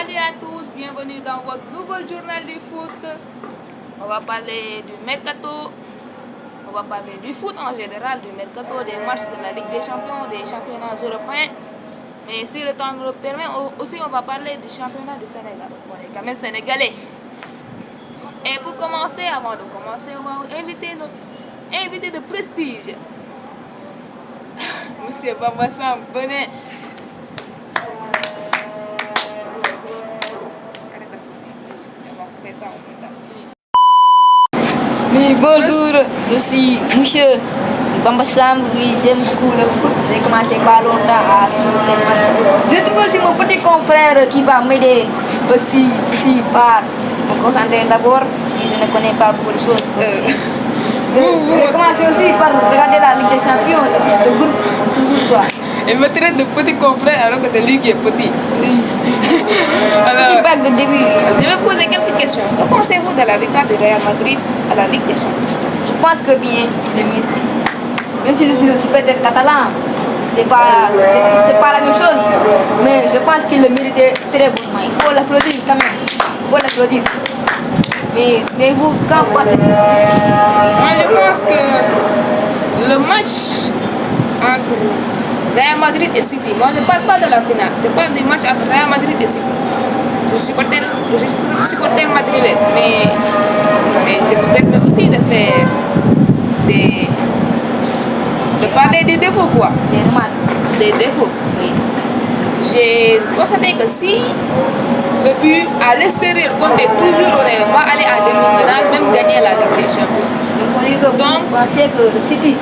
Salut à tous, bienvenue dans votre nouveau journal du foot. On va parler du mercato, on va parler du foot en général, du mercato, des matchs de la Ligue des Champions, des championnats européens. Mais si le temps nous le permet, aussi on va parler du championnat du Sénégal, parce qu'on est quand même sénégalais. Et pour commencer, avant de commencer, on va inviter notre invité de prestige, Monsieur Bamba Sam, venez. Oui, bonjour, je suis Monsieur Bamba Sam, oui, j'aime beaucoup le foot. J'ai commencé pas longtemps à suivre les matchs. Je trouve aussi mon petit confrère qui va m'aider aussi par me concentrer d'abord, si je ne connais pas beaucoup de choses. J'ai commencé aussi par regarder la Ligue des Champions, le groupe, toujours quoi. Il me traite de petit confrère alors que c'est lui qui est petit. Alors, pas de début. Je vais poser quelques questions. Que pensez-vous de la victoire du Real Madrid à la Ligue des Champions? Je pense que bien, il le mérite. Même si je suis peut-être catalan, c'est pas la même chose. Mais je pense qu'il le méritait très bonnement. Il faut l'applaudir quand même. Il faut l'applaudir. Mais vous, qu'en pensez-vous? Moi, je pense que le match entre Real Madrid et City, moi je ne parle pas de la finale, je parle du match entre Real Madrid et City. Je suis supporter madrilène, mais je me permets aussi de faire de parler des défauts quoi. Des remarques. Des défauts. Oui. J'ai constaté que si le but à l'extérieur comptait toujours, on n'allait pas aller à demi-finale, même gagner la Ligue des Champions. Donc, vous pensez que le City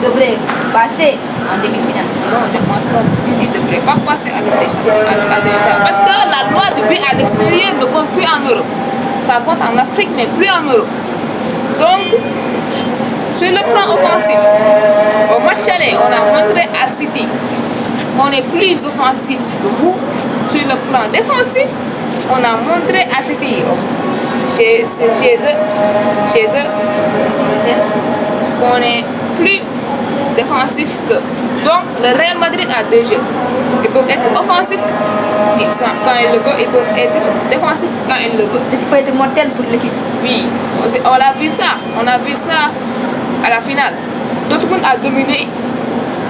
devrait passer en demi-finale? Non, je ne pense pas que City ne devrait pas passer à Ligue des Champions, à demi-finale. Parce que la loi du but à l'extérieur ne compte plus en Europe. Ça compte en Afrique, mais plus en Europe. Donc, sur le plan offensif, au match aller, on a montré à City qu'on est plus offensif que vous. Sur le plan défensif, on a montré à City, chez eux, qu'on est plus défensif que. Donc, le Real Madrid a deux jeux. Ils peuvent être offensifs quand ils le veulent, ils peuvent être défensifs quand ils le veulent. Ce qui peut être mortel pour l'équipe. Oui, on a vu ça. On a vu ça à la finale. Dortmund a dominé,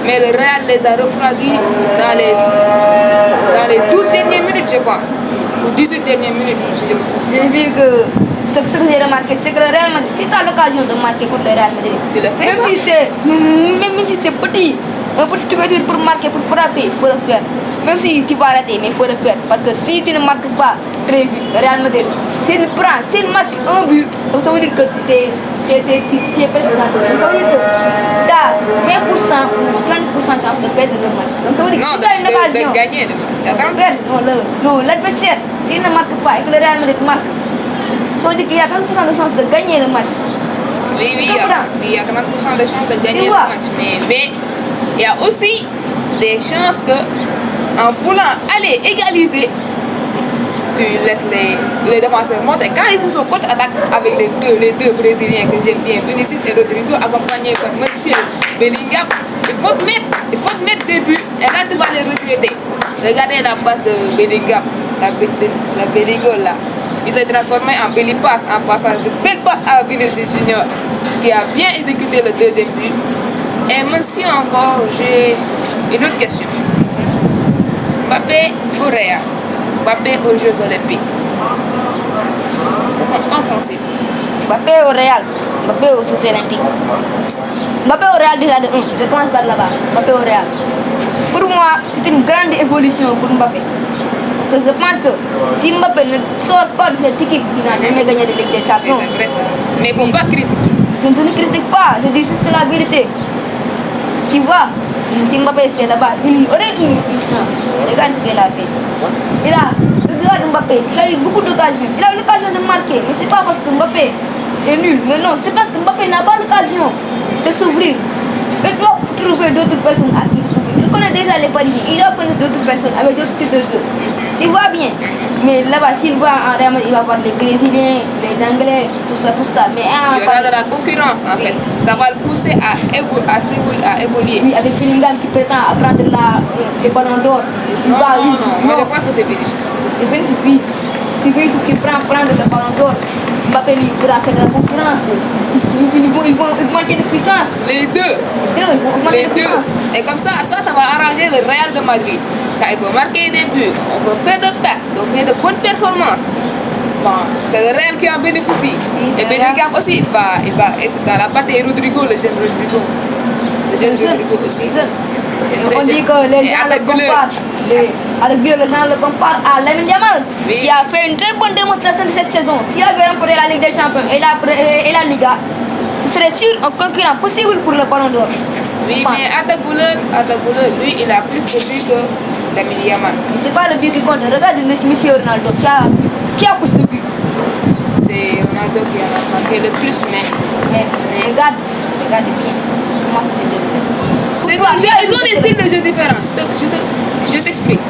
mais le Real les a refroidis dans les 12 dernières minutes, je pense. Ou 18 dernières minutes, J'ai vu que ce que j'ai remarqué, c'est que le Real Madrid, si tu as l'occasion de marquer contre le Real Madrid, Tu le fais, même si c'est petit, un petit ouverture pour marquer, pour frapper, il faut le faire. Même si tu vas rater, mais il faut le faire. Parce que si tu ne marques pas très vite, le Real Madrid, s'il marque un but, ça veut dire que tu es perdu dans le match. Ça veut dire que tu as 20% ou 30% de chance de perdre le match. Donc ça veut dire que si tu as une occasion de gagner. non, l'adversaire, s'il ne marque pas et que le Real Madrid marque, ça veut dire qu'il y a 30% de chance de gagner le match. Oui, il y a 30% de chances de gagner le match. Mais il y a aussi des chances que, en voulant aller égaliser, tu laisses les défenseurs monter. Quand ils sont contre-attaque avec les deux Brésiliens que j'aime bien, Vinicius et Rodrigo, accompagnés par Monsieur Bellingham, il faut te mettre des buts et là tu vas les regretter. Regardez la passe de Bellingham, la Bellingham là. Il s'est transformé en Belly Pass en passage de belle passe à Vinicius Junior qui a bien exécuté le deuxième but. Et monsieur encore, j'ai une autre question. Mbappé au Real, Mbappé aux Jeux Olympiques. Qu'en pensez-vous? Mbappé au Real, Mbappé aux Jeux Olympiques. Mbappé au Real déjà de 1, je commence par là-bas. Mbappé au Real. Pour moi, c'est une grande évolution pour Mbappé. Parce que je pense que si Mbappé ne sort pas de cette équipe qui n'a jamais gagné de Ligue des Champions, c'est vrai ça. Mais il ne faut pas critiquer. Je ne critique pas, je dis juste la vérité. Tu vois, si Mbappé c'est là-bas, il aurait eu une chance. Regarde ce qu'il a fait. Regarde Mbappé, il a eu beaucoup d'occasions. Il a eu l'occasion de marquer, mais c'est pas parce que Mbappé est nul. Mais non, c'est parce que Mbappé n'a pas l'occasion de s'ouvrir. Il doit trouver d'autres personnes à qui il connaît déjà les Parisiens. Il doit connaître d'autres personnes avec d'autres styles de jeu. Tu vois bien. Mais là-bas, s'il va en Real Madrid, il va voir les Brésiliens, les Anglais, tout ça. Mais Il y aura de la concurrence en fait. Ça va le pousser à évoluer. Oui, avec Bellingham qui prétend prendre le ballon d'or. Non, moi je crois que c'est Vinicius. Et Vinicius, oui. C'est Vinicius qui prendre le ballon d'or. Mbappé lui pourra faire de la concurrence. Ils vont augmenter de puissance. Les deux. Ils vont augmenter de puissance. Et comme ça va arranger le Real de Madrid. Car il faut marquer des buts, on peut faire de passes, donc faire de bonnes performances. Bon, c'est le Real qui en bénéficie. Et Bellingham aussi, il va être dans la partie Rodrigo, le jeune Rodrigo. Le jeune Rodrigo aussi. On dit que les gens le comparent à Lamine Yamal, qui a fait une très bonne démonstration de cette saison. S'il avait remporté la Ligue des Champions et la Liga, ce serait sûr un concurrent possible pour le ballon d'or. Oui, mais Arda Güler, lui, il a plus de buts que Lamine Yamal. C'est pas le but qui compte. Regarde Messi et Ronaldo, qui a plus de buts. C'est Ronaldo qui en a marqué le plus, mais regarde bien. Comment c'est de ils ont des styles de jeu différents. Je t'explique.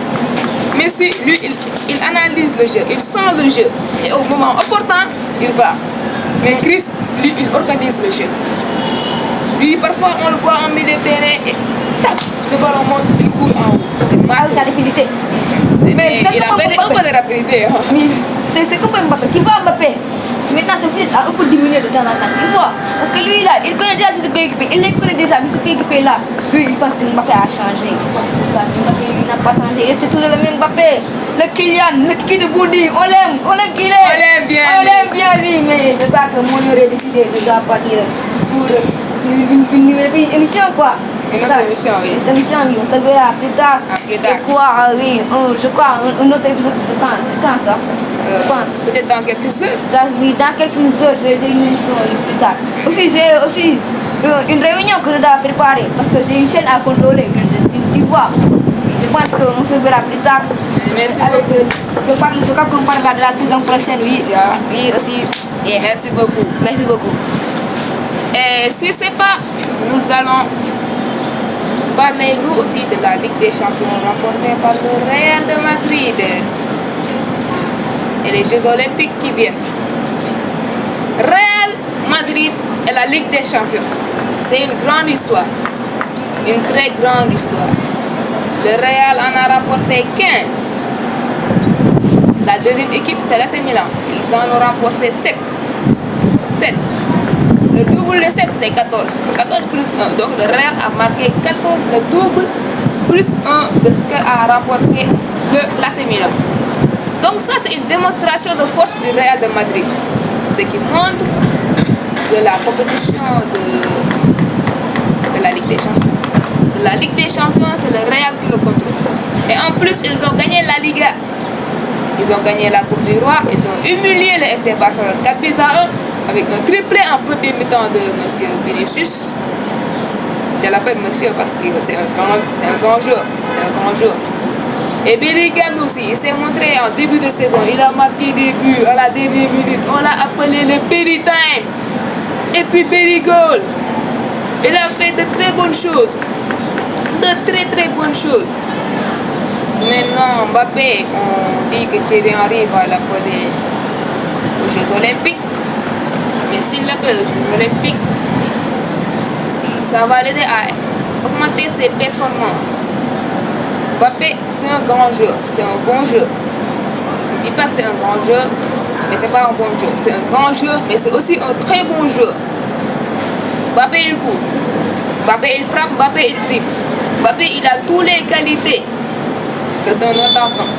Messi, lui, il analyse le jeu, il sent le jeu. Et au moment opportun, il va. Mais Chris, lui, il organise le jeu. Lui, parfois, on le voit en milieu de terrain et tac, le ballon monte, il court en haut. Avec sa rapidité. Mais il a un peu de rapidité. C'est comme Mbappé. Qui voit Mbappé, maintenant son fils a un peu diminué de temps en temps. Tu vois? Parce que lui, là, il connaît déjà ses coéquipiers. Il les connaît déjà, mais ses coéquipiers là. Lui, il pense que Mbappé a changé. Mbappé, lui, n'a pas changé. Il reste toujours le même Mbappé. Le Kylian, le Kiki de Boudi. On l'aime qu'il est. On l'aime bien lui. Mais je crois que mon aurait décidé de partir pour une émission, quoi. Une autre émission, oui. Une émission, oui. On se verra plus tard. Plus tard. Et quoi, oui. Je crois, un autre épisode de temps. C'est quand ça? Je pense. Peut-être dans quelques heures. Oui, dans quelques heures, j'ai une émission plus tard. Aussi, j'ai aussi une réunion que je dois préparer parce que j'ai une chaîne à contrôler. Tu vois. Je pense qu'on se verra plus tard. Merci beaucoup. Je crois qu'on parlera de la saison prochaine, oui. Oui, aussi. Yeah. Merci beaucoup. Merci beaucoup. Et sur ce pas, nous allons parler nous aussi de la Ligue des Champions remportée par le Real de Madrid et les Jeux Olympiques qui viennent. Real Madrid et la Ligue des Champions. C'est une grande histoire. Une très grande histoire. Le Real en a rapporté 15. La deuxième équipe, c'est l'AC Milan. Ils en ont remporté 7. 7. Le double de 7, c'est 14. 14 plus 1. Donc le Real a marqué 14, le double plus 1 de ce qu'a remporté l'AC Milan. Donc ça, c'est une démonstration de force du Real de Madrid. Ce qui montre de la compétition de la Ligue des Champions. De la Ligue des Champions, c'est le Real qui le contrôle. Et en plus, ils ont gagné la Liga. Ils ont gagné la Coupe du Roi. Ils ont humilié le FC Barcelone 4-1 avec un triplé en premier mi-temps de M. Vinicius. Je l'appelle monsieur parce que c'est un grand joueur. Et Bellingham aussi, il s'est montré en début de saison. Il a marqué des buts à la dernière minute. On l'a appelé le Belly Time. Et puis Belly Goal. Il a fait de très bonnes choses. De très bonnes choses. Maintenant, Mbappé, on dit que Thierry Henry va l'appeler aux Jeux Olympiques. Mais s'il l'appelle aux Jeux Olympiques, ça va l'aider à augmenter ses performances. Mbappé, c'est un grand joueur, c'est un bon joueur. Je ne dis pas que c'est un grand joueur, mais c'est pas un bon joueur. C'est un grand joueur, mais c'est aussi un très bon joueur. Mbappé, il court. Mbappé, il frappe. Mbappé, il dribble. Mbappé, il a toutes les qualités d'un attaquant.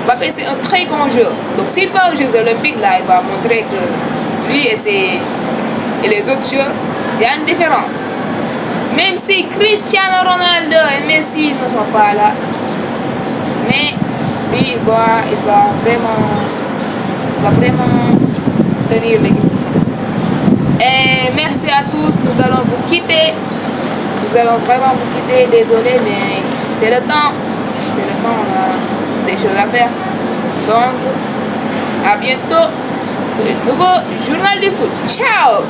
Mbappé, c'est un très grand joueur. Donc, s'il va aux Jeux Olympiques, là, il va montrer que lui et les autres joueurs, il y a une différence. Même si Cristiano Ronaldo et Messi ne sont pas là, mais lui, il va vraiment tenir l'équipe de France. Et merci à tous, nous allons vous quitter. Nous allons vraiment vous quitter, désolé, mais c'est le temps. C'est le temps, on a des choses à faire. Donc, à bientôt pour un nouveau journal du foot. Ciao!